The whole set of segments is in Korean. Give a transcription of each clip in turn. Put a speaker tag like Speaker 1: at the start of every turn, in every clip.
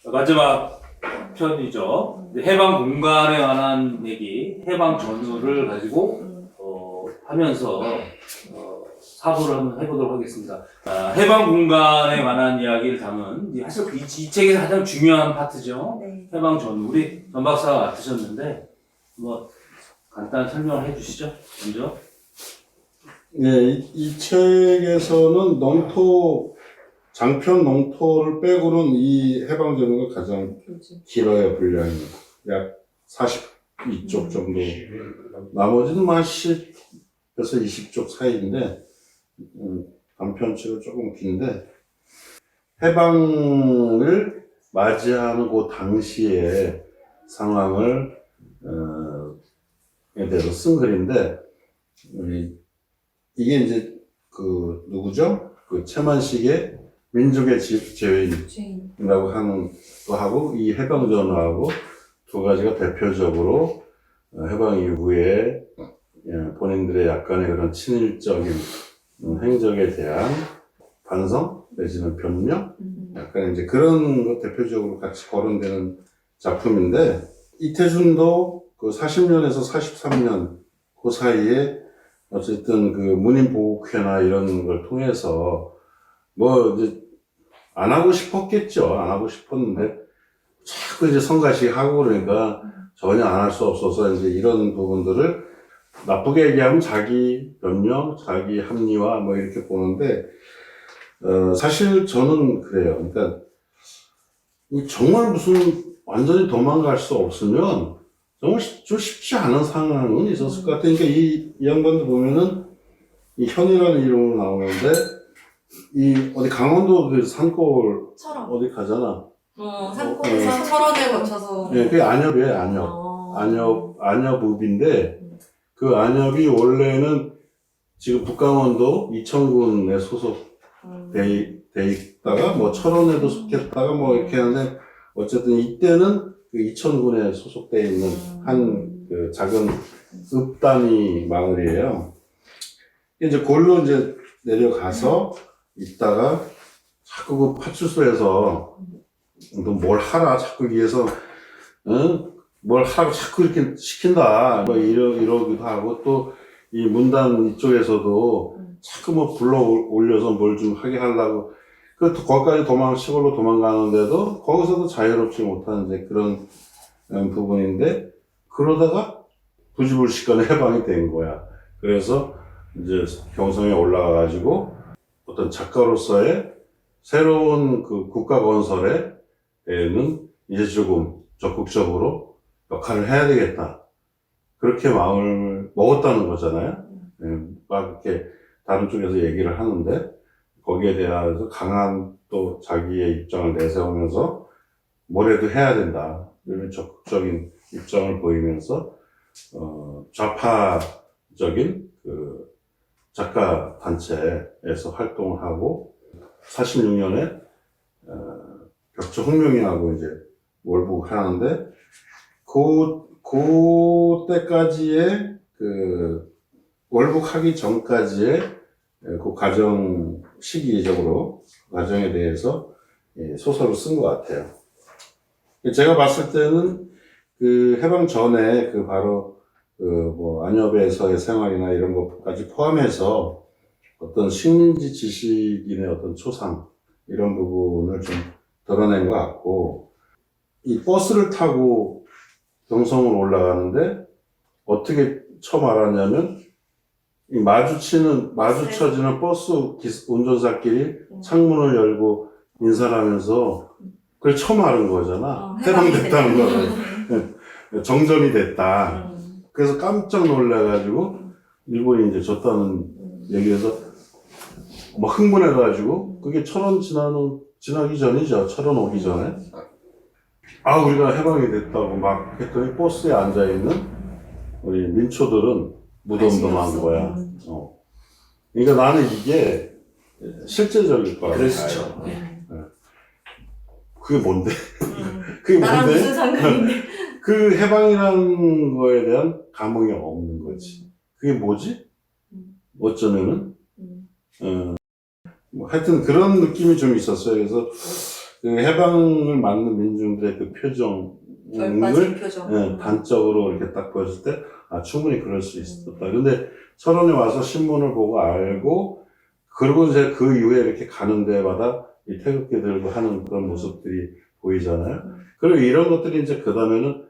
Speaker 1: 마지막 편이죠. 해방 공간에 관한 얘기, 해방 전후를 가지고 하면서 사고를 한번 해보도록 하겠습니다. 해방 공간에 관한 이야기를 담은 사실 이 책에서 가장 중요한 파트죠.
Speaker 2: 네.
Speaker 1: 해방 전후. 우리 전 박사가 맡으셨는데 뭐 간단한 설명을 해주시죠. 먼저.
Speaker 3: 네, 이 책에서는 장편 농토를 빼고는 이 해방 전후가 가장 길어요, 분량이. 약 42쪽 정도. 나머지는 한 10에서 20쪽 사이인데, 단편책은 조금 긴데, 해방을 맞이하는 그 당시의 상황을, 에 대해서 쓴 글인데, 이게 이제 누구죠? 최만식의 민족의 죄인이라고 하는 거하고 이 해방 전후하고 두 가지가 대표적으로 해방 이후에 본인들의 약간의 그런 친일적인 행적에 대한 반성 내지는 변명, 약간 이제 그런 거 대표적으로 같이 거론되는 작품인데, 이태준도 40년에서 43년 그 사이에 어쨌든 문인보호회나 이런 걸 통해서 이제 안 하고 싶었겠죠. 안 하고 싶었는데 자꾸 이제 성가시게 하고 그러니까 전혀 안 할 수 없어서 이제 이런 부분들을 나쁘게 얘기하면 자기 변명, 자기 합리화 이렇게 보는데, 사실 저는 그래요. 그러니까 정말 무슨 완전히 도망갈 수 없으면 정말 좀 쉽지 않은 상황은 있었을 것 같아요. 그러니까 이 양반도 보면은 이 현이라는 이름으로 나오는데, 어디 강원도 산골 어디 가잖아.
Speaker 2: 산골에서 철원에 거쳐서.
Speaker 3: 네, 그게 안엽이에요, 안엽. 안엽읍인데, 그 안엽이 원래는 지금 북강원도 이천군에 소속돼 있다가, 철원에도 속했다가, 이렇게 하는데, 어쨌든 이때는 이천군에 소속돼 있는 한 작은 읍단위 마을이에요. 이제 골로 이제 내려가서 있다가 자꾸 파출소에서 너 뭘 하라 자꾸 위해서 뭘 하라고 자꾸 이렇게 시킨다 이러기도 하고, 또 이 문단 이쪽에서도 자꾸 불러 올려서 뭘 좀 하게 하려고 거기까지 시골로 도망가는데도 거기서도 자유롭지 못한 이제 그런 부분인데, 그러다가 부지불식간에 해방이 된 거야. 그래서 이제 경성에 올라가가지고 어떤 작가로서의 새로운 국가 건설에는 이제 조금 적극적으로 역할을 해야 되겠다. 그렇게 마음을 먹었다는 거잖아요. 막 이렇게 다른 쪽에서 얘기를 하는데, 거기에 대해서 강한 또 자기의 입장을 내세우면서 뭐라도 해야 된다. 이런 적극적인 입장을 보이면서, 좌파적인 작가 단체에서 활동을 하고, 46년에, 벽조 홍명이하고 이제 월북을 하는데, 그때까지의 월북하기 전까지의 그 과정, 시기적으로 과정에 대해서 소설을 쓴 것 같아요. 제가 봤을 때는 해방 전에 바로 안엽에서의 생활이나 이런 것까지 포함해서 어떤 식민지 지식인의 어떤 초상, 이런 부분을 좀 드러낸 것 같고, 이 버스를 타고 경성을 올라가는데 어떻게 처음 알았냐면, 이 마주쳐지는 버스 운전사끼리 창문을 열고 인사를 하면서 그걸 처음 알은 거잖아. 해방됐다는 거는. 정전이 됐다. 그래서 깜짝 놀라가지고 일본이 이제 줬다는 얘기에서 흥분해가지고, 그게 철원 지나기 전이죠. 철원 오기 전에. 우리가 해방이 됐다고 막 했더니 버스에 앉아있는 우리 민초들은 무덤덤한 거야. 그러니까 나는 이게 실제적일 거라고
Speaker 1: 그렇죠.
Speaker 3: 그게 뭔데? 그게
Speaker 2: 나랑
Speaker 3: 뭔데?
Speaker 2: 무슨 상관인데?
Speaker 3: 해방이라는 거에 대한 감흥이 없는 거지. 그게 뭐지? 어쩌면은, 하여튼 그런 느낌이 좀 있었어요. 그래서 그 해방을 맞는 민중들의 그 표정을
Speaker 2: 열받은 표정.
Speaker 3: 단적으로 이렇게 딱 보였을 때, 아, 충분히 그럴 수 있었다. 근데 철원에 와서 신문을 보고 알고, 그리고 이제 그 이후에 이렇게 가는 데마다 이 태극기 들고 하는 그런 모습들이 보이잖아요. 그리고 이런 것들이 이제 그 다음에는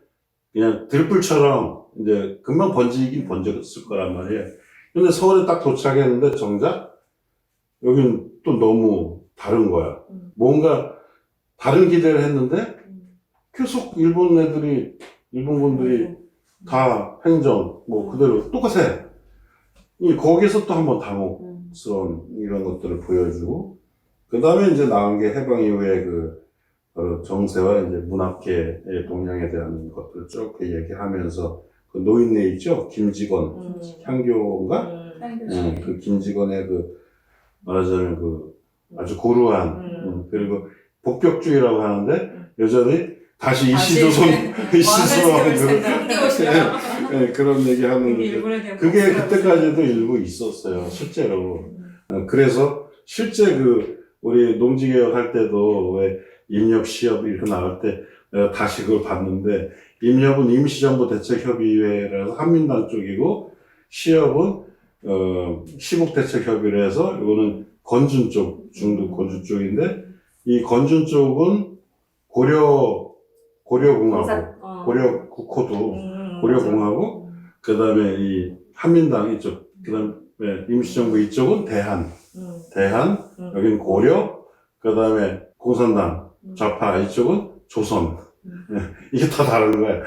Speaker 3: 그냥 들불처럼 이제 금방 번지긴 번졌을 거란 말이에요. 근데 서울에 딱 도착했는데 정작 여긴 또 너무 다른 거야. 뭔가 다른 기대를 했는데 계속 일본군들이 다 행정 뭐 그대로 똑같아. 거기서 또 한번 당혹스러운 이런 것들을 보여주고, 그 다음에 이제 나온 게 해방 이후에 정세와 이제 문학계의 동향에 대한 것들을 쭉 얘기하면서 그 노인네 있죠? 김직원, 향교인가? 그 김직원의 말하자면 아주 고루한, 그리고 복격주의라고 하는데 여전히 다시 이시조선으로 그런 얘기하는 거죠. 그게 그때까지도 일부 있었어요, 실제로. 그래서 실제 우리 농지개혁 할 때도 왜 임협 시협 이렇게 나올 때 내가 다시 그걸 봤는데, 임협은 임시정부대책협의회라서 한민당 쪽이고, 시협은 시국대책협의를 해서 이거는 건준 쪽, 중국 건준 쪽인데, 이 건준 쪽은 고려공화국, 고려국호도 고려공화국, 그 다음에 이 한민당 이쪽, 그 다음에 임시정부 이쪽은 대한, 여기는 고려, 그 다음에 공산당, 좌파 이쪽은 조선. 이게 다 다른 거야.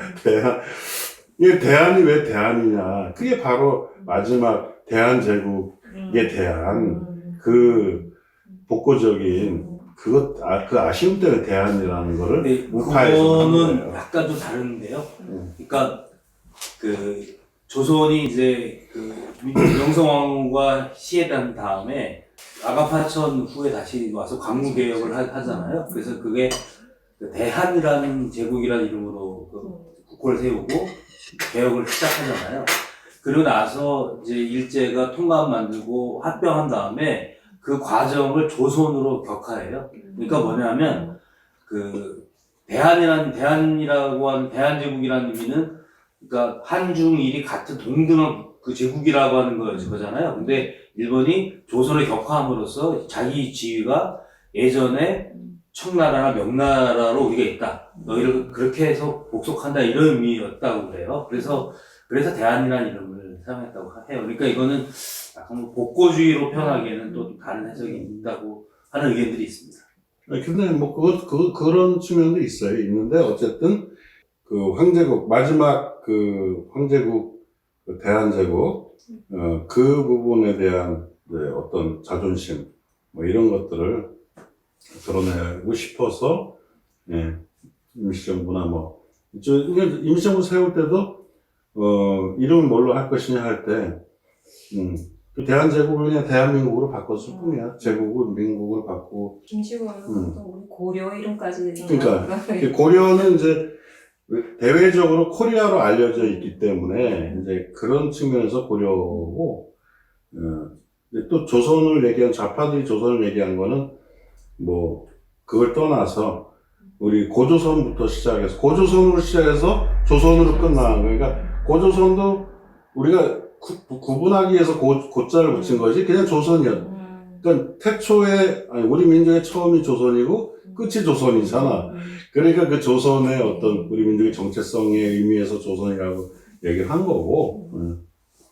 Speaker 3: 이게 대한이 왜 대한이냐. 그게 바로 마지막 대한제국에 대한 복고적인 그 아쉬움 때문에 대한이라는 거를
Speaker 1: 근데
Speaker 3: 우파에서 하는
Speaker 1: 그거는
Speaker 3: 거예요.
Speaker 1: 약간 좀 다른데요. 그러니까 조선이 이제 명성황후가 시해한 다음에 아가파천 후에 다시 와서 광무개혁을 하잖아요. 그래서 그게 대한이라는 제국이라는 이름으로 국호를 세우고 개혁을 시작하잖아요. 그리고 나서 이제 일제가 통감 만들고 합병한 다음에 그 과정을 조선으로 격하해요. 그러니까 뭐냐면 대한이라고 하는 대한제국이라는 의미는 그러니까 한중일이 같은 동등한 그 제국이라고 하는 거잖아요. 근데 일본이 조선을 격화함으로써 자기 지위가 예전에 청나라나 명나라로 우리가 있다. 너희를 그렇게 해서 복속한다 이런 의미였다고 그래요. 그래서 대한이라는 이름을 사용했다고 해요. 그러니까 이거는 약간 복고주의로 표현하기에는 또 다른 해석이 있다고 하는 의견들이 있습니다.
Speaker 3: 근데 뭐 그런 측면도 있는데 어쨌든 황제국 마지막 황제국 대한제국 그 부분에 대한 어떤 자존심 뭐 이런 것들을 드러내고 싶어서 임시정부나 임시정부 세울 때도 이름을 뭘로 할 것이냐 할 때 대한제국을 그냥 대한민국으로 바꿨을 뿐이야. 제국을 민국을 바꾸고.
Speaker 2: 김치고는 우리 고려 이름까지.
Speaker 3: 그러니까 고려는 이제 대외적으로 코리아로 알려져 있기 때문에 이제 그런 측면에서 고려고, 또 조선을 얘기한 좌파들이 조선을 얘기한 거는 뭐 그걸 떠나서 우리 고조선부터 시작해서 고조선으로 시작해서 조선으로 끝나는 거니까 고조선도 우리가 구분하기 위해서 고자를 붙인 거지 그냥 조선이야. 그러니까 태초에 우리 민족의 처음이 조선이고 끝이 조선이잖아. 그러니까 그 조선의 어떤 우리 민족의 정체성의 의미에서 조선이라고 얘기를 한 거고.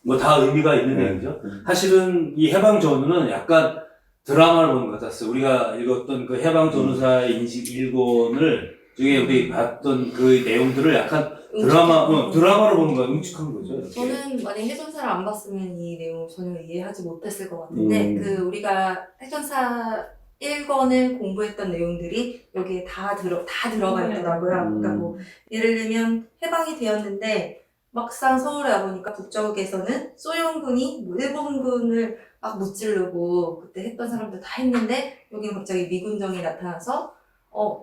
Speaker 1: 뭐 다 의미가 있는 얘기죠. 사실은 이 해방 전후는 약간 드라마를 보는 것 같았어요. 우리가 읽었던 그 해방 전후사의 인식 일권을 중에 우리 봤던 그 내용들을 약간 드라마로 보는 거야. 응축한 거죠. 이렇게.
Speaker 2: 저는 만약 해전사를 안 봤으면 이 내용을 전혀 이해하지 못했을 것 같은데 우리가 해전사 1권을 공부했던 내용들이 여기에 다 들어가 있더라고요. 그러니까 뭐 예를 들면 해방이 되었는데 막상 서울에 와보니까 북쪽에서는 소련군이 뭐 일본군을 막 무찌르고 그때 했던 사람들 다 했는데 여기는 갑자기 미군정이 나타나서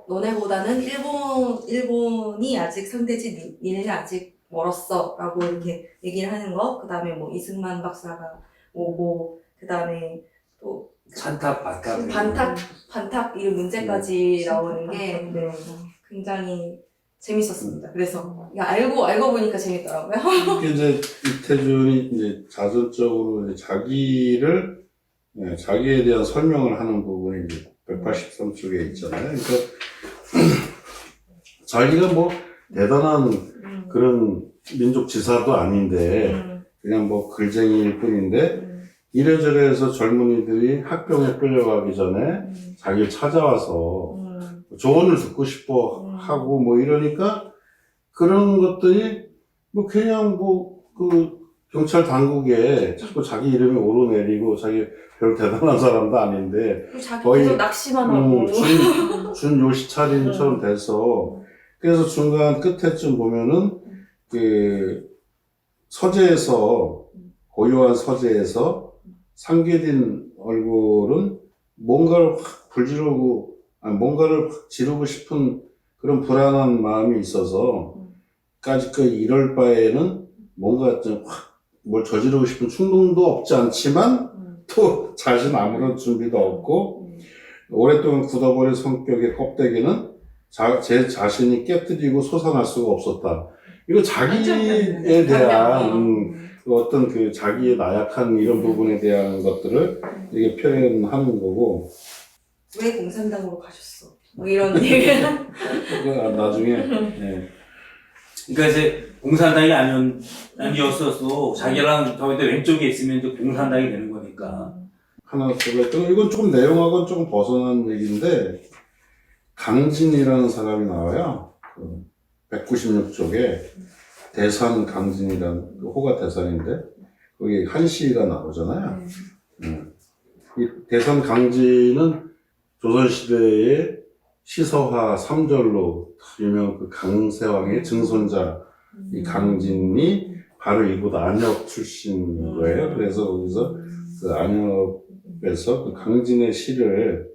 Speaker 2: 너네보다는 일본이 아직 상대지 니네는 아직 멀었어 라고 이렇게 얘기를 하는 거. 그 다음에 뭐 이승만 박사가 오고 그 다음에 또
Speaker 1: 찬탁,
Speaker 2: 반탁 이런 문제까지 나오는 게 네, 굉장히 재밌었습니다. 그래서 이거 알고 보니까 재밌더라고요.
Speaker 3: 이제 이태준이 이제 자전적으로 이제 자기에 대한 설명을 하는 부분이 이제 183쪽에 있잖아요. 그러니까 자기가 뭐 대단한 그런 민족 지사도 아닌데 그냥 뭐 글쟁이일 뿐인데 이래저래 해서 젊은이들이 학병에 끌려가기 전에 자기를 찾아와서 조언을 듣고 싶어 하고 뭐 이러니까 그런 것들이 뭐 그냥 뭐 그 경찰 당국에 자꾸 자기 이름이 오르내리고 자기 별 대단한 사람도 아닌데
Speaker 2: 자기
Speaker 3: 거의,
Speaker 2: 계속 낚시만 하고
Speaker 3: 준 요시차림처럼 돼서 그래서 중간 끝에쯤 보면은 그 서재에서 고요한 서재에서 상계된 얼굴은 뭔가를 확 불지르고 뭔가를 확 지르고 싶은 그런 불안한 마음이 있어서 까짓 이럴 바에는 뭔가 좀 확 뭘 저지르고 싶은 충동도 없지 않지만 또 자신 아무런 준비도 없고 오랫동안 굳어버린 성격의 껍데기는 제 자신이 깨뜨리고 솟아날 수가 없었다. 이거 자기에 대한 그 어떤 그 자기의 나약한 이런 부분에 대한 것들을 이게 표현하는 거고.
Speaker 2: 왜 공산당으로 가셨어? 뭐 이런 얘기를
Speaker 3: 나중에. 네.
Speaker 1: 그러니까 이제 공산당이 아니었어도 자기랑 저기 왼쪽에 있으면 이제 공산당이 되는 거니까.
Speaker 3: 하나 들었던 이건 조금 내용하고는 조금 벗어난 얘기인데 강진이라는 사람이 나와요. 그 196쪽에 대산 강진이라는 그 호가 대산인데 거기 한시가 나오잖아요. 이 대산 강진은 조선시대의 시서화 3절로 유명한 그 강세왕의 증손자 이 강진이 바로 이곳 안역 출신인 거예요. 그래서 거기서 그 안역에서 그 강진의 시를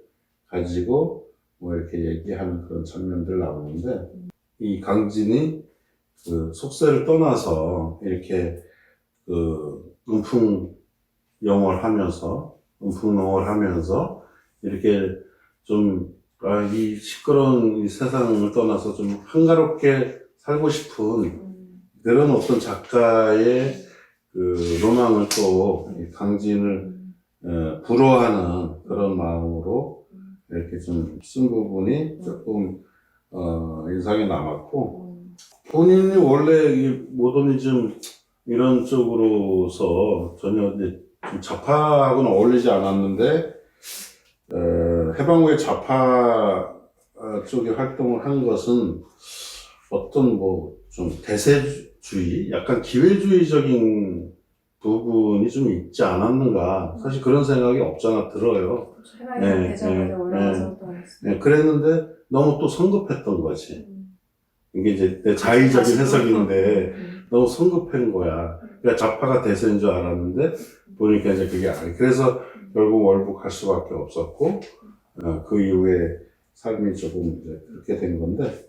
Speaker 3: 가지고 뭐 이렇게 얘기하는 그런 장면들 나오는데 이 강진이 그 속세를 떠나서 이렇게 그 음풍영월 하면서 이렇게 좀 이 시끄러운 이 세상을 떠나서 좀 한가롭게 살고 싶은 그런 어떤 작가의 그 로망을 또 강진을 불허하는 그런 마음으로 이렇게 좀 쓴 부분이 조금 인상에 남았고 본인이 원래 이 모더니즘 이런 쪽으로서 전혀 이제 좀 좌파하고는 어울리지 않았는데 해방 후에 좌파 쪽에 활동을 한 것은 어떤 뭐 좀 대세주의, 약간 기회주의적인 부분이 좀 있지 않았는가. 사실 그런 생각이 없잖아 들어요.
Speaker 2: 해방이 되자마자 올라가서 또
Speaker 3: 네, 그랬는데 너무 또 성급했던 거지. 이게 이제 내 자의적인 해석인데 너무 성급한 거야. 그러니까 좌파가 대세인 줄 알았는데 보니까 이제 그게 아니. 그래서 결국 월북할 수밖에 없었고 그 이후에 삶이 조금 이제 그렇게 된 건데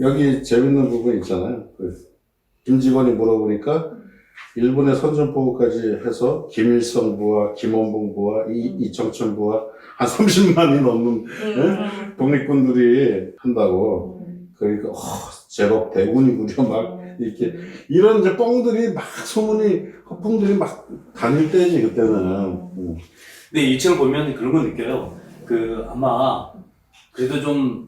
Speaker 3: 여기 재밌는 부분 있잖아요. 그 김직원이 물어보니까 일본의 선전포고까지 해서 김일성 부와 김원봉 부와 이청천 부와 한 30만이 넘는 독립군들이 한다고. 그러니까 제법 대군이구려 막 이렇게 이런 이제 뻥들이 막 소문이 허풍들이 막 다닐 때지 그때는.
Speaker 1: 근데 이 책을 보면 그런 거 느껴요. 그 아마 그래도 좀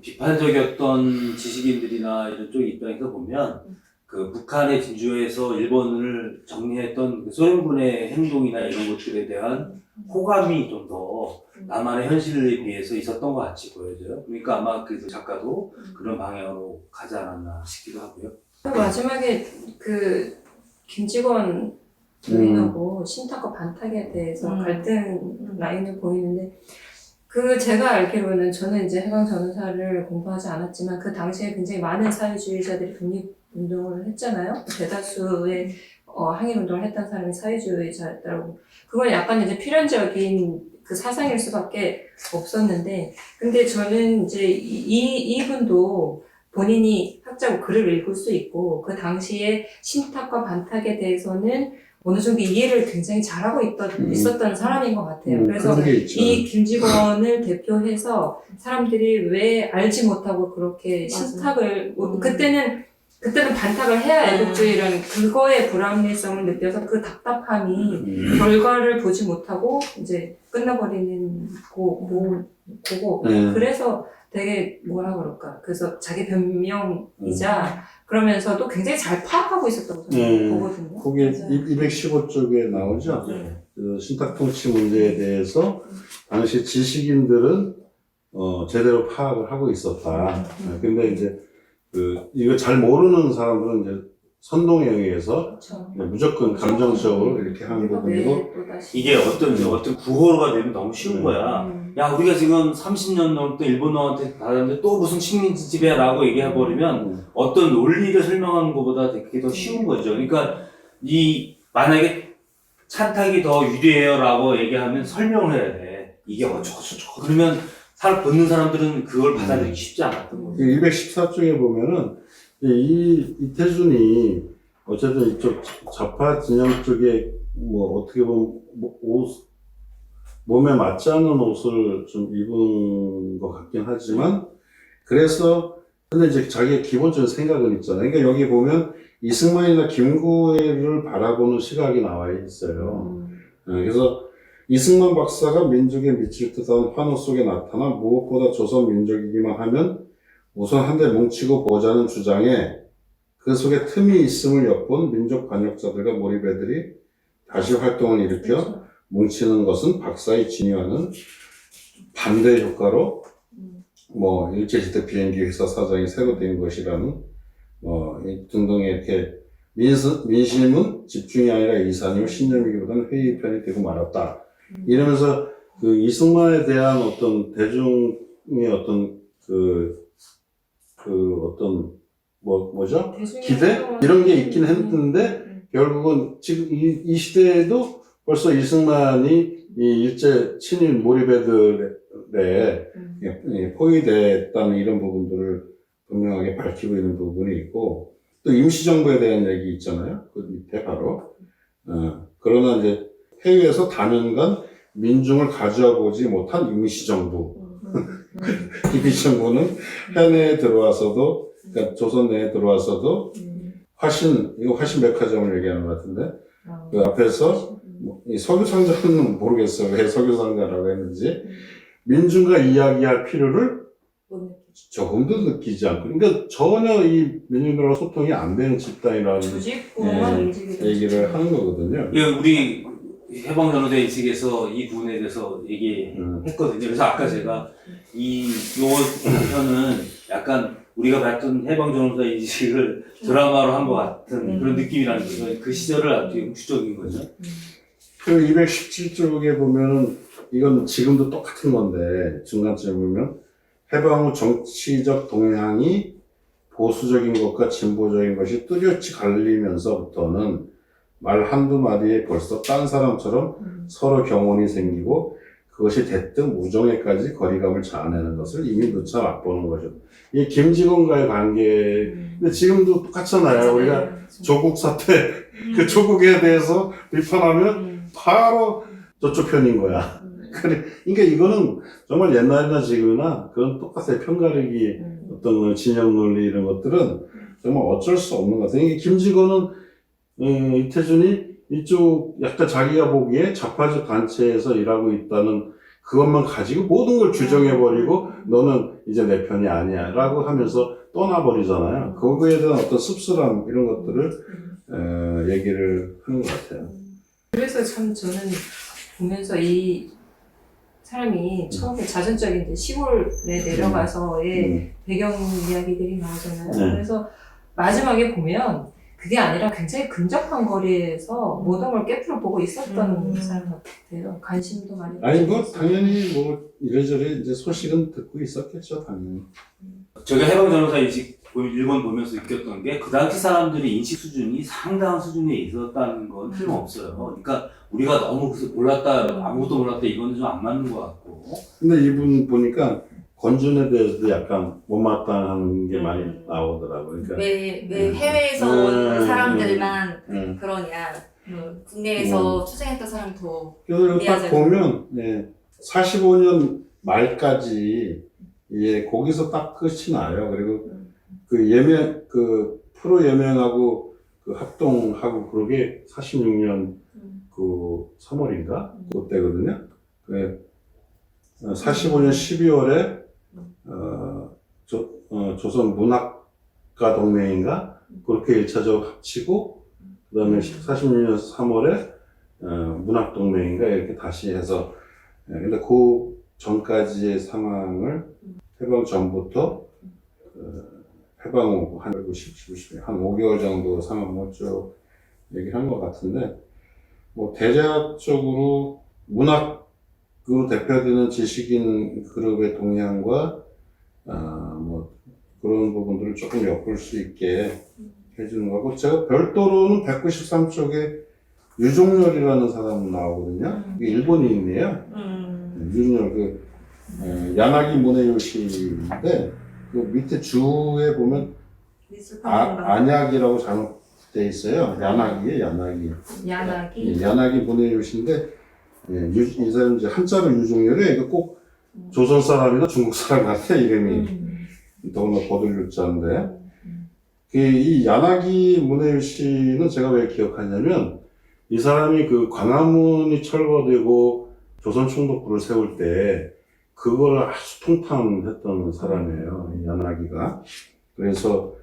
Speaker 1: 비판적이었던 지식인들이나 이런 쪽 입장에서 보면 그 북한의 진주에서 일본을 정리했던 그 소련군의 행동이나 이런 것들에 대한 호감이 좀 더 남한의 현실에 비해서 있었던 것 같이 보여져요. 그러니까 아마 그 작가도 그런 방향으로 가지 않았나 싶기도 하고요.
Speaker 4: 마지막에 그 김직원 부인하고 신탁과 반탁에 대해서 갈등 라인을 보이는데 그 제가 알기로는 저는 이제 해방 전후사를 공부하지 않았지만 그 당시에 굉장히 많은 사회주의자들이 독립운동을 했잖아요. 대다수의 항일운동을 했던 사람이 사회주의자였다고. 그건 약간 이제 필연적인 그 사상일 수밖에 없었는데, 근데 저는 이제 이분도 본인이 학자고 글을 읽을 수 있고, 그 당시에 신탁과 반탁에 대해서는 어느 정도 이해를 굉장히 잘하고 있었던 사람인 것 같아요. 그래서
Speaker 3: 그런 게 있죠.
Speaker 4: 이 김직원을 대표해서 사람들이 왜 알지 못하고 그렇게
Speaker 2: 맞아.
Speaker 4: 신탁을 그때는 반탁을 해야 애국주의라는 그거의 불합리성을 느껴서 그 답답함이 결과를 보지 못하고 이제 끝나버리는 거고 그래서 되게 뭐라 그럴까 그래서 자기 변명이자 그러면서도 굉장히 잘 파악하고 있었다고 저는 보거든요.
Speaker 3: 거기에
Speaker 2: 맞아요.
Speaker 3: 215쪽에 나오죠.
Speaker 1: 네.
Speaker 3: 그 신탁통치 문제에 대해서 당시 지식인들은 제대로 파악을 하고 있었다. 근데 이제 이거 잘 모르는 사람들은 이제 선동에 의해서
Speaker 4: 그렇죠.
Speaker 3: 무조건 감정적으로 이렇게 하는 부분이고
Speaker 1: 이게 어떤 구호가 되면 너무 쉬운 거야. 야, 우리가 지금 30년 넘게 일본어한테 받았는데 또 무슨 식민지배야 라고 얘기해버리면 어떤 논리를 설명하는 것보다 그게 더 쉬운 거죠. 그러니까 만약에 찬탁이 더 유리해요 라고 얘기하면 설명을 해야 돼. 이게 어쩌고저쩌고. 그러면 듣는 사람들은 그걸 받아들이기 쉽지 않았던 거죠.
Speaker 3: 214쪽에 보면은 이태준이 어쨌든 이쪽 좌파 진영 쪽에 뭐 어떻게 보면 몸에 맞지 않는 옷을 좀 입은 것 같긴 하지만 그래서 근데 이제 자기의 기본적인 생각은 있잖아요. 그러니까 여기 보면 이승만이나 김구애를 바라보는 시각이 나와 있어요. 그래서 이승만 박사가 민족에 미칠 듯한 환호 속에 나타나 무엇보다 조선 민족이기만 하면 우선 한데 뭉치고 보자는 주장에 그 속에 틈이 있음을 엿본 민족 반역자들과 몰입애들이 다시 활동을 일으켜
Speaker 4: 그렇죠.
Speaker 3: 뭉치는 것은 박사의 진위와는 반대 효과로 뭐 일제시대 비행기 회사 사장이 새로 된 것이라는 등등의 이렇게 민심은 집중이 아니라 이산이고 신념이기보다는 회의 편이 되고 말았다. 이러면서 그 이승만에 대한 어떤 대중의 어떤 뭐죠? 기대? 이런 게 있긴 했는데 결국은 지금 이 시대에도 벌써 이승만이 이 일제 친일 몰입애들에 포위됐다는 이런 부분들을 분명하게 밝히고 있는 부분이 있고 또 임시정부에 대한 얘기 있잖아요. 그 밑에 바로 그러나 이제 해외에서 단연간 민중을 가져와 보지 못한 임시정부. 임시정부는 현해에 들어와서도 그러니까 조선 내에 들어와서도 이거 화신 백화점을 얘기하는 것 같은데 그 앞에서 이 석유상자는 모르겠어요. 왜 석유상자라고 했는지 민중과 이야기할 필요를 조금도 느끼지 않고 그러니까 전혀 이 민중들하고 소통이 안 되는 집단이라는 얘기를 하는 거거든요.
Speaker 1: 우리 해방전후대 인식에서 이 부분에 대해서 얘기했거든요. 그래서 아까 제가 요 편은 약간 우리가 봤던 해방전후대 인식을 드라마로 한 것 같은 그런 느낌이라는 거죠. 그 시절을 아주 영추적인 거죠.
Speaker 3: 그 217쪽에 보면은 이건 지금도 똑같은 건데 중간쯤에 보면 해방 후 정치적 동향이 보수적인 것과 진보적인 것이 뚜렷이 갈리면서부터는 말 한두 마디에 벌써 딴 사람처럼 서로 경혼이 생기고 그것이 대뜸 우정에까지 거리감을 자아내는 것을 이미 누차 맛보는 거죠. 이 김직원과의 관계, 근데 지금도 똑같잖아요. 우리가 조국 사태, 그 조국에 대해서 비판하면 바로 저쪽 편인 거야. 그러니까 이거는 정말 옛날이나 지금이나 그런 똑같아요. 편가르기 어떤 진영 논리 이런 것들은 정말 어쩔 수 없는 것 같아요. 이게 김직원은 이태준이 이쪽 약간 자기가 보기에 좌파적 단체에서 일하고 있다는 그것만 가지고 모든 걸 규정해버리고 너는 이제 내 편이 아니야 라고 하면서 떠나버리잖아요. 거기에 대한 어떤 씁쓸함 이런 것들을 얘기를 하는 것 같아요.
Speaker 4: 그래서 참 저는 보면서 이 사람이 처음에 자전적인 시골에 내려가서의 배경 이야기들이 나오잖아요. 그래서 마지막에 보면 그게 아니라 굉장히 근접한 거리에서 모든 걸 깨풀어 보고 있었던 사람 같아요. 관심도 많이.
Speaker 3: 아니 뭐 당연히 뭐 이래저래 이제 소식은 듣고 있었겠죠 당연히.
Speaker 1: 제가 해방전후사 인식 일본 보면서 느꼈던 게 그 당시 사람들이 인식 수준이 상당한 수준에 있었다는 건 틀림없어요. 그러니까 우리가 너무 몰랐다 아무것도 몰랐다 이건 좀 안 맞는 것 같고.
Speaker 3: 근데 이분 보니까 건준에 대해서도 약간 못마땅한 게 많이 나오더라고요. 그러니까
Speaker 2: 왜 해외에서 온 사람들만 그러냐. 국내에서 투쟁했던 사람이 더
Speaker 3: 그래서 딱
Speaker 2: 이해하자.
Speaker 3: 보면, 45년 말까지, 거기서 딱 끝이 나요. 그리고 그 프로 예명하고 그 합동하고 그러게 46년 그 3월인가? 그때거든요. 45년 12월에, 조선 문학가 동맹인가? 그렇게 1차적으로 합치고, 그 다음에 46년 3월에, 문학동맹인가? 이렇게 다시 해서, 근데 그 전까지의 상황을 해방 전부터, 해방 후 한 5개월 정도 상황을 쭉 얘기한 것 같은데, 뭐, 대략적으로 문학으로 대표되는 지식인 그룹의 동향과, 뭐, 그런 부분들을 조금 엮을 수 있게 해주는 거고, 제가 별도로는 193쪽에 유종열이라는 사람 나오거든요. 이게 일본인이에요. 유종열, 야나기 문해요시인데, 그 밑에 주에 보면, 안약이라고 잘못돼 있어요. 야나기에, 야나기. 야나기 문해요시인데, 이 사람 이제 한자로 유종열이 이거 꼭 조선 사람이나 중국 사람 같아, 이름이. 더구나 거들유자인데. 이 야나기 문해요시는 제가 왜 기억하냐면, 이 사람이 그 광화문이 철거되고 조선 총독부를 세울 때, 그걸 아주 통탄했던 사람이에요, 이 야나기가. 그래서,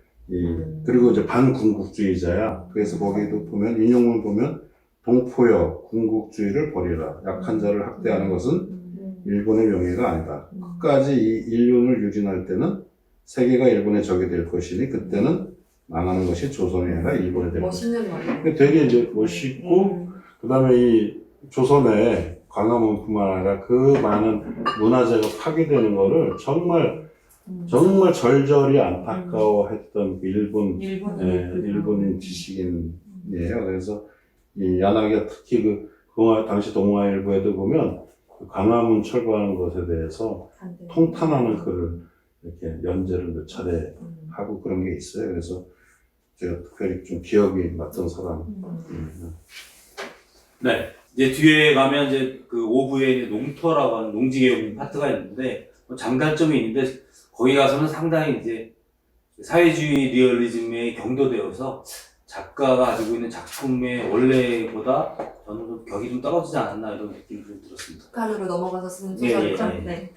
Speaker 3: 그리고 이제 반군국주의자야. 그래서 거기도 보면, 인용문 보면, 동포여, 군국주의를 버리라. 약한 자를 학대하는 것은 일본의 명예가 아니다. 끝까지 이 인륜을 유진할 때는 세계가 일본의 적이 될 것이니, 그때는 망하는 것이 조선이 아니라 일본이 될 것이다.
Speaker 2: 멋있는 말이에요.
Speaker 3: 되게 이제 멋있고, 그 다음에 이 조선의 광화문뿐만 아니라 그 많은 문화재가 파괴되는 거를 정말 절절히 안타까워했던 그 일본인 지식인이에요. 그래서 이 야나기가 특히 당시 동아일보에도 보면 그 광화문 철거하는 것에 대해서 통탄하는 글을 이렇게 연재를 몇 차례 하고 그런 게 있어요. 그래서 제가 특별히 좀 기억이 났던 사람.
Speaker 1: 네. 이제 뒤에 가면 이제 그 5부에 농터라고 하는 농지개혁 파트가 있는데, 장단점이 있는데, 거기 가서는 상당히 이제 사회주의 리얼리즘에 경도되어서 작가가 가지고 있는 작품의 원래보다 저는 좀 격이 좀 떨어지지 않았나 이런 느낌이 좀 들었습니다.
Speaker 2: 북한으로 넘어가서 쓰는
Speaker 1: 예,
Speaker 2: 소설이죠.
Speaker 1: 예, 예.
Speaker 2: 네.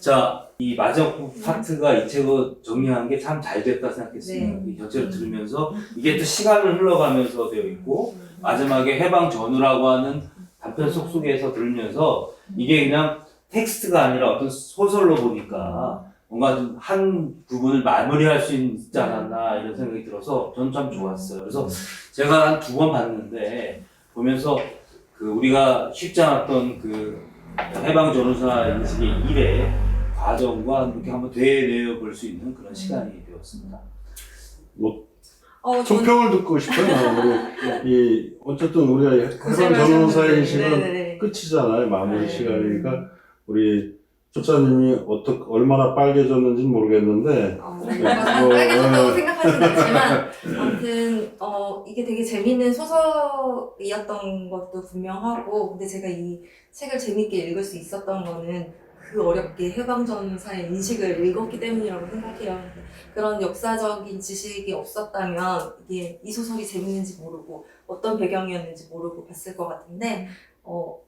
Speaker 1: 자, 이 마지막 파트가 이 책을 정리한 게 참 잘 됐다 생각했습니다.
Speaker 2: 네.
Speaker 1: 이 전체를 들으면서 이게 또 시간을 흘러가면서 되어 있고, 마지막에 해방 전후라고 하는 단편 속에서 들으면서 이게 그냥 텍스트가 아니라 어떤 소설로 보니까 뭔가 좀 한 부분을 마무리할 수 있지 않았나 이런 생각이 들어서 저는 참 좋았어요. 그래서 제가 한 2번 봤는데 보면서 그 우리가 쉽지 않았던 그 해방 전후사 인식의 일의 과정과 이렇게 한번 되뇌어 볼 수 있는 그런 시간이 되었습니다.
Speaker 3: 총평을 듣고 싶어요. 어쨌든 우리가 해방 전후사 인식은 끝이잖아요. 마무리 시간이니까 우리 조짜님이 얼마나 빨개졌는지는 모르겠는데.
Speaker 2: 빨개졌다고 생각하진 않지만, 아무튼, 이게 되게 재밌는 소설이었던 것도 분명하고, 근데 제가 이 책을 재밌게 읽을 수 있었던 거는 그 어렵게 해방전사의 인식을 읽었기 때문이라고 생각해요. 그런 역사적인 지식이 없었다면, 이게 이 소설이 재밌는지 모르고, 어떤 배경이었는지 모르고 봤을 것 같은데,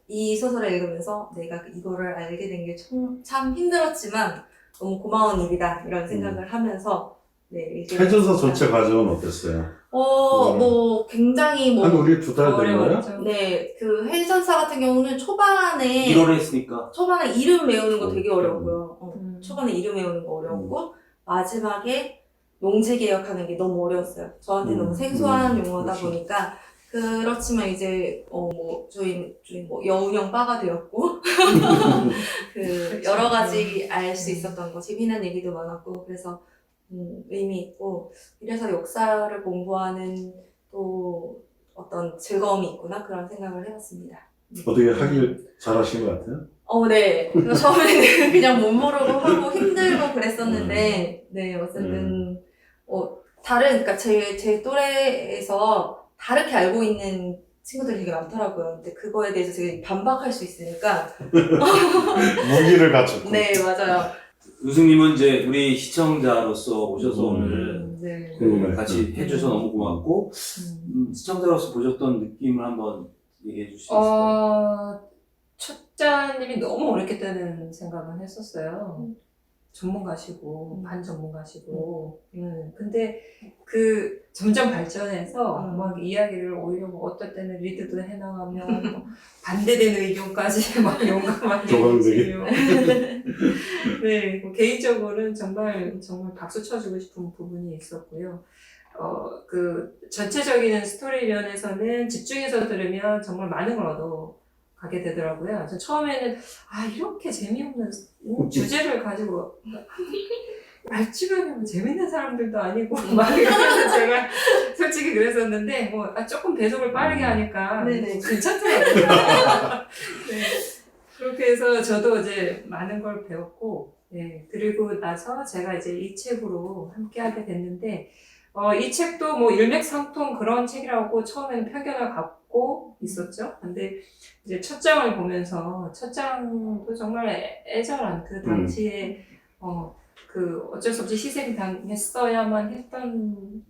Speaker 2: 이 소설을 읽으면서 내가 이거를 알게 된 게 참 힘들었지만 너무 고마운 일이다 이런 생각을 하면서
Speaker 3: 해전사 전체 과정은 어땠어요?
Speaker 2: 뭐 굉장히
Speaker 3: 한 우리 2달 됐나요?
Speaker 2: 네, 그 해전사 같은 경우는 초반에
Speaker 1: 1월에 했으니까
Speaker 2: 초반에 이름 외우는 거 되게 어려웠고요. 초반에 이름 외우는 거 어려웠고 마지막에 농지 개혁하는 게 너무 어려웠어요. 저한테 너무 생소한 용어다 보니까. 그렇지만 이제 저희 여운형 바가 되었고 여러 가지 알 수 있었던 거 재미난 얘기도 많았고 그래서 의미 있고 이래서 역사를 공부하는 또 어떤 즐거움이 있구나 그런 생각을 해봤습니다.
Speaker 3: 어떻게 하길 잘하신 것 같아요?
Speaker 2: 네. 처음에는 그냥 못 모르고 하고 힘들고 그랬었는데 네 어쨌든 그러니까 제 또래에서 다르게 알고 있는 친구들이 되게 많더라고요. 근데 그거에 대해서 되게 반박할 수 있으니까.
Speaker 3: 무기를 갖췄고.
Speaker 2: 네, 맞아요.
Speaker 1: 유승님은 이제 우리 시청자로서 오셔서 오늘
Speaker 4: 네.
Speaker 3: 궁금해.
Speaker 1: 같이 해주셔서 너무 고맙고, 시청자로서 보셨던 느낌을 한번 얘기해 주실 수 있을까요?
Speaker 4: 초짜님이 너무 어렵겠다는 생각은 했었어요. 전문가시고, 반전문가시고. 근데 그 점점 발전해서 막 이야기를 오히려 뭐 어떨 때는 리드도 해나가면 뭐 반대되는 의견까지 막 용감하게
Speaker 3: 조강되게.
Speaker 4: 해주시며. 네, 뭐 개인적으로는 정말 박수 쳐주고 싶은 부분이 있었고요. 그 전체적인 스토리 면에서는 집중해서 들으면 정말 많은 걸 얻어가게 되더라고요. 저 처음에는 이렇게 재미없는 주제를 가지고 말주변에 재밌는 사람들도 아니고 막 이러면서 제가 솔직히 그랬었는데 뭐 조금 배속을 빠르게 하니까
Speaker 2: 네네.
Speaker 4: 괜찮더라고요. 네. 그렇게 해서 저도 이제 많은 걸 배웠고, 네. 그리고 나서 제가 이제 이 책으로 함께 하게 됐는데, 이 책도 뭐 일맥상통 그런 책이라고 처음에는 편견을 갖고 있었죠. 근데 이제 첫 장을 보면서, 첫 장도 정말 애절한 그 당시에, 그 어쩔 수 없이 희생이 당했어야만 했던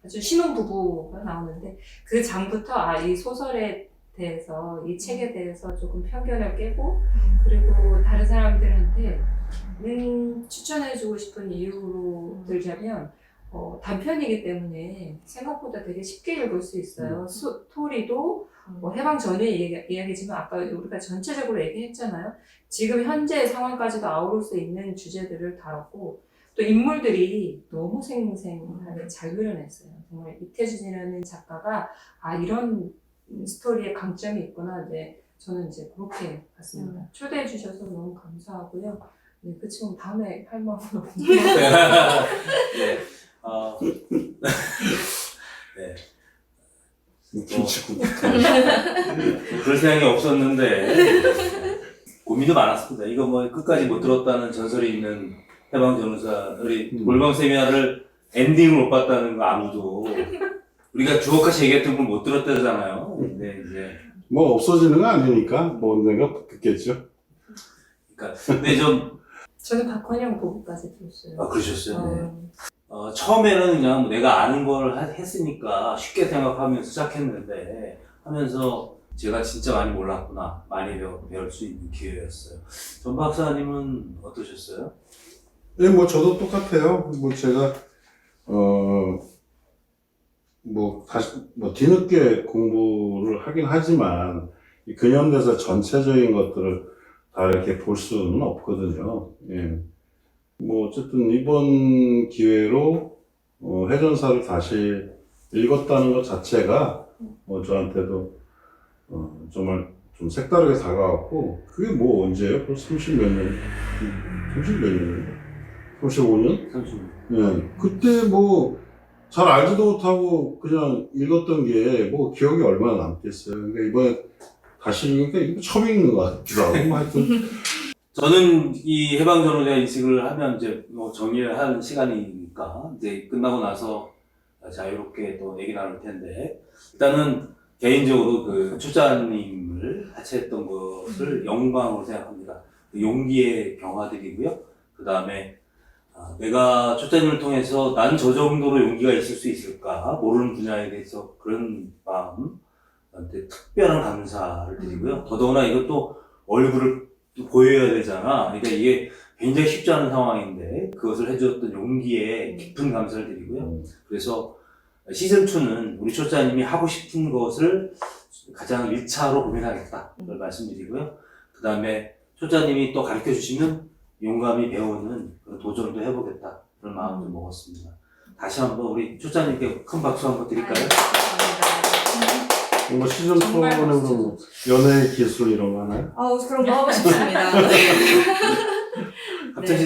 Speaker 4: 아주 신혼부부가 나오는데, 그 장부터 이 소설에 대해서, 이 책에 대해서 조금 편견을 깨고, 그리고 다른 사람들한테 추천해주고 싶은 이유로 들자면, 단편이기 때문에 생각보다 되게 쉽게 읽을 수 있어요. 스토리도 뭐 해방 전에 이야기지만 아까 우리가 전체적으로 얘기했잖아요. 지금 현재 상황까지도 아우를 수 있는 주제들을 다뤘고 또 인물들이 너무 생생하게 잘 그려냈어요. 정말 이태준이라는 작가가 이런 스토리에 강점이 있구나. 이제 저는 이제 그렇게 봤습니다. 초대해 주셔서 너무 감사하고요. 네, 그치만 다음에 할 말은 없네요.
Speaker 1: 네. 네.
Speaker 3: 김치국.
Speaker 1: 그럴 생각이 없었는데, 고민도 많았습니다. 이거 뭐 끝까지 못 들었다는 전설이 있는 해방 전우사, 우리 골방 세미나를 엔딩을 못 봤다는 거 아무도. 우리가 주옥같이 얘기했던 걸 못 들었다잖아요. 근데 이제.
Speaker 3: 뭐 없어지는 거 아니니까 뭐 내가 듣겠죠.
Speaker 1: 그러니까, 근데
Speaker 4: 저는 박헌영 부부까지 들었어요.
Speaker 1: 그러셨어요? 네. 처음에는 그냥 내가 아는 걸 했으니까 쉽게 생각하면서 시작했는데, 하면서 제가 진짜 많이 몰랐구나. 많이 배울 수 있는 기회였어요. 전 박사님은 어떠셨어요?
Speaker 3: 네, 뭐 저도 똑같아요. 뭐 제가 뭐 다시 뭐 뒤늦게 공부를 하긴 하지만 이 근현대사 전체적인 것들을 다 이렇게 볼 수는 없거든요. 예. 뭐 어쨌든 이번 기회로 해전사를 다시 읽었다는 것 자체가 뭐 저한테도 정말 좀 색다르게 다가왔고, 그게 뭐 언제예요? 벌써 30몇 년, 30몇 년이에요? 35년?
Speaker 1: 30년.
Speaker 3: 예. 그때 뭐 잘 알지도 못하고 그냥 읽었던 게 뭐 기억이 얼마나 남겠어요. 그러니까 이번에 다시 읽으니까 이거 처음 읽는 것 같기도 하고, 뭐 하여튼.
Speaker 1: 저는 이 해방전후에 대한 인식을 하면 이제 뭐 정리를 하는 시간이니까 이제 끝나고 나서 자유롭게 또 얘기 나눌 텐데, 일단은 개인적으로 그 초짜님을 하체했던 것을 영광으로 생각합니다. 그 용기의 경화들이고요. 그 다음에 내가 초짜님을 통해서 난 저 정도로 용기가 있을 수 있을까 모르는 분야에 대해서 그런 마음한테 특별한 감사를 드리고요. 더더구나 이것도 얼굴을 보여야 되잖아. 그러니까 이게 굉장히 쉽지 않은 상황인데 그것을 해줬던 용기에 깊은 감사를 드리고요. 그래서 시즌2는 우리 초짜님이 하고 싶은 것을 가장 1차로 고민하겠다. 그걸 말씀드리고요. 그 다음에 초짜님이 또 가르쳐 주시면 용감히 배우는 그런 도전도 해보겠다. 그런 마음도 먹었습니다. 다시 한번 우리 초짜님께 큰 박수 한번 드릴까요?
Speaker 3: 뭐 시즌 4는 연애 기술 이런 거 하나요?
Speaker 2: 그런 거 하고 싶습니다.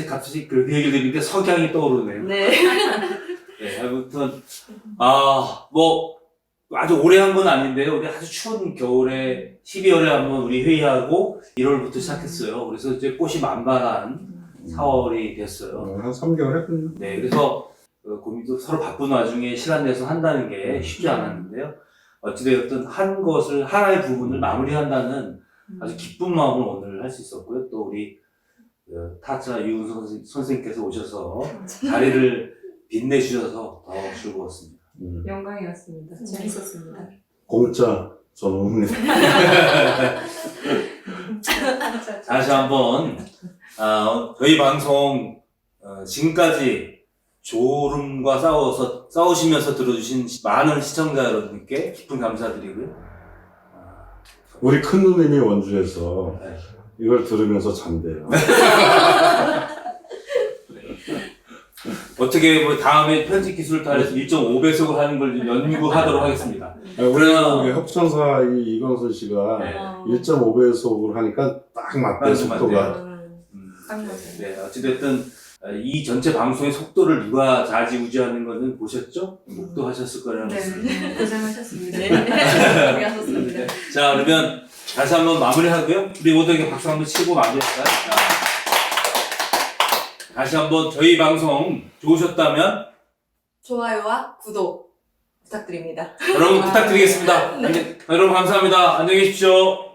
Speaker 1: 갑자기 그 얘기를 들으니까 석양이 떠오르네요.
Speaker 2: 네.
Speaker 1: 네, 아무튼, 뭐, 아주 오래 한 건 아닌데요. 우리 아주 추운 겨울에 12월에 한번 우리 회의하고 1월부터 시작했어요. 그래서 이제 꽃이 만발한 4월이 됐어요.
Speaker 3: 한 3개월 했군요.
Speaker 1: 네, 그래서 고민도 서로 바쁜 와중에 시간 내서 한다는 게 쉽지 않았는데요. 어찌되었든 한 것을, 하나의 부분을 마무리한다는 아주 기쁜 마음을 오늘 할 수 있었고요. 또 우리 타짜 유은 선생님께서 오셔서 자리를 빛내주셔서 더 즐거웠습니다.
Speaker 4: 영광이었습니다. 재밌었습니다.
Speaker 3: 공짜 전웅입니다.
Speaker 1: 다시 한번 저희 방송 지금까지 졸음과 싸우시면서 들어주신 많은 시청자 여러분께 깊은 감사드리고요.
Speaker 3: 우리 큰 누님이 원주에서
Speaker 1: 네.
Speaker 3: 이걸 들으면서 잠대요.
Speaker 1: 어떻게 뭐 다음에 편집 기술을 통해서 1.5배속을 하는 걸 연구하도록 하겠습니다.
Speaker 3: 우리 협찬사 이광선 씨가
Speaker 1: 네.
Speaker 3: 1.5배속으로 하니까 딱 맞대, 속도가.
Speaker 1: 네, 어찌됐든 이 전체 방송의 속도를 누가 좌지우지하는 것은 보셨죠? 목도하셨을 거라는
Speaker 2: 네, 고생하셨습니다.
Speaker 1: 네.
Speaker 2: 고생하셨습니다.
Speaker 1: 자, 그러면 다시 한번 마무리하고요. 우리 모두에게 박수 한번 치고 마무리할까요? 자, 다시 한번 저희 방송 좋으셨다면
Speaker 2: 좋아요와 구독 부탁드립니다.
Speaker 1: 여러분 부탁드리겠습니다. 여러분 감사합니다. 안녕히 계십시오.